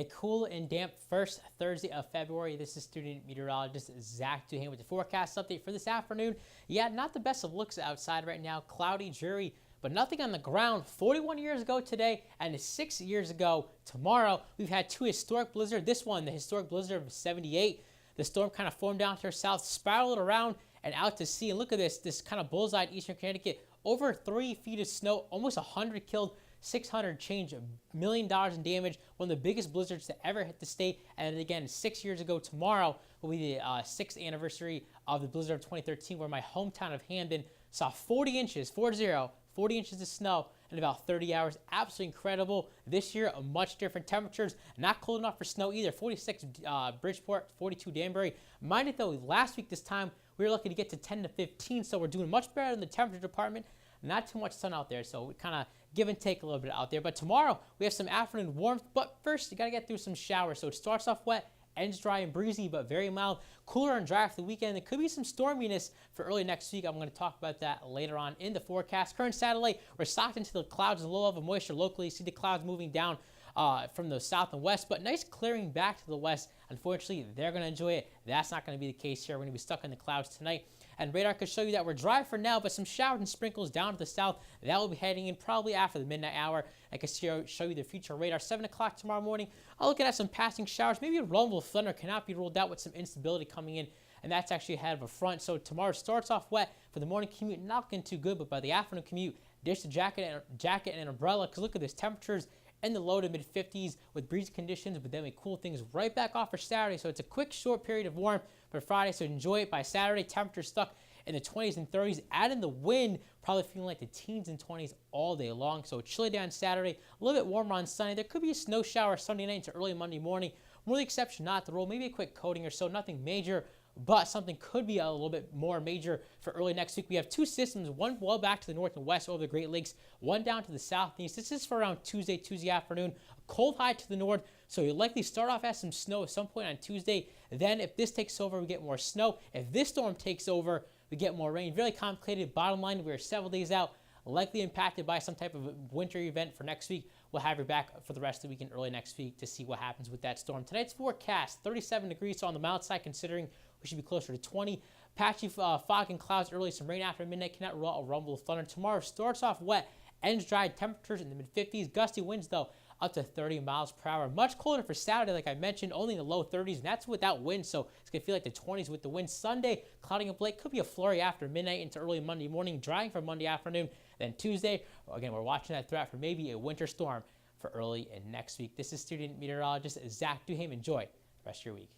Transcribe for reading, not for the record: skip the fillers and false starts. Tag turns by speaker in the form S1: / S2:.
S1: A cool and damp first Thursday of February. This is student meteorologist Zach Duhaime with the forecast update for this afternoon. Yeah, not the best of looks outside right now. Cloudy, dreary, but nothing on the ground. 41 years ago today and 6 years ago tomorrow, we've had two historic blizzards. This one, the historic blizzard of 78. The storm kind of formed down to our south, spiraled around and out to sea. And look at this kind of bullseye in eastern Connecticut. Over 3 feet of snow, almost 100 killed. $600 million in damage, one of the biggest blizzards to ever hit the state. And again, 6 years ago tomorrow will be the 6th anniversary of the blizzard of 2013, where my hometown of Hamden saw 40 inches, 40 inches of snow in about 30 hours. Absolutely incredible. This year, much different temperatures. Not cold enough for snow either. 46 Bridgeport, 42 Danbury. Mind it though, last week this time, we were lucky to get to 10 to 15, so we're doing much better in the temperature department. Not too much sun out there, so we kind of give and take a little bit out there. But tomorrow, we have some afternoon warmth, but first, you got to get through some showers. So it starts off wet, ends dry and breezy, but very mild. Cooler and dry for the weekend. There could be some storminess for early next week. I'm going to talk about that later on in the forecast. Current satellite, we're socked into the clouds and low level moisture locally. You see the clouds moving down from the south and west, but nice clearing back to the west. Unfortunately, they're going to enjoy it. That's not going to be the case here. We're going to be stuck in the clouds tonight. And radar could show you that we're dry for now, but some showers and sprinkles down to the south. That will be heading in probably after the midnight hour. I can show you the future radar. 7 o'clock tomorrow morning, I'll look at some passing showers. Maybe a rumble of thunder cannot be ruled out with some instability coming in, and that's actually ahead of a front. So tomorrow starts off wet for the morning commute, not looking too good, but by the afternoon commute, ditch the jacket and an umbrella, because look at this, temperatures in the low to mid 50s with breezy conditions, but then we cool things right back off for Saturday. So it's a quick, short period of warmth for Friday, so enjoy it. By Saturday, temperatures stuck in the 20s and 30s. Add in the wind, probably feeling like the teens and 20s all day long. So chilly day on Saturday, a little bit warmer on Sunday. There could be a snow shower Sunday night into early Monday morning. More the exception, not the rule. Maybe a quick coating or so, nothing major, but something could be a little bit more major for early next week. We have two systems, one well back to the north and west over the Great Lakes, one down to the south and east. This is for around Tuesday afternoon. A cold high to the north, so you'll likely start off as some snow at some point on Tuesday. Then if this takes over, we get more snow. If this storm takes over, we get more rain. Very complicated. Bottom line, we're several days out, likely impacted by some type of winter event for next week. We'll have you back for the rest of the weekend early next week to see what happens with that storm. Tonight's forecast, 37 degrees, so on the mild side, considering we should be closer to 20. Patchy fog and clouds early, some rain after midnight. Cannot rule out a rumble of thunder. Tomorrow starts off wet, ends dry, temperatures in the mid-50s. Gusty winds, though, up to 30 miles per hour. Much colder for Saturday, like I mentioned, only in the low 30s, and that's without wind, so it's going to feel like the 20s with the wind. Sunday, clouding up late, could be a flurry after midnight into early Monday morning, drying for Monday afternoon. Then Tuesday, again, we're watching that threat for maybe a winter storm for early in next week. This is student meteorologist Zach Duhaime. Enjoy the rest of your week.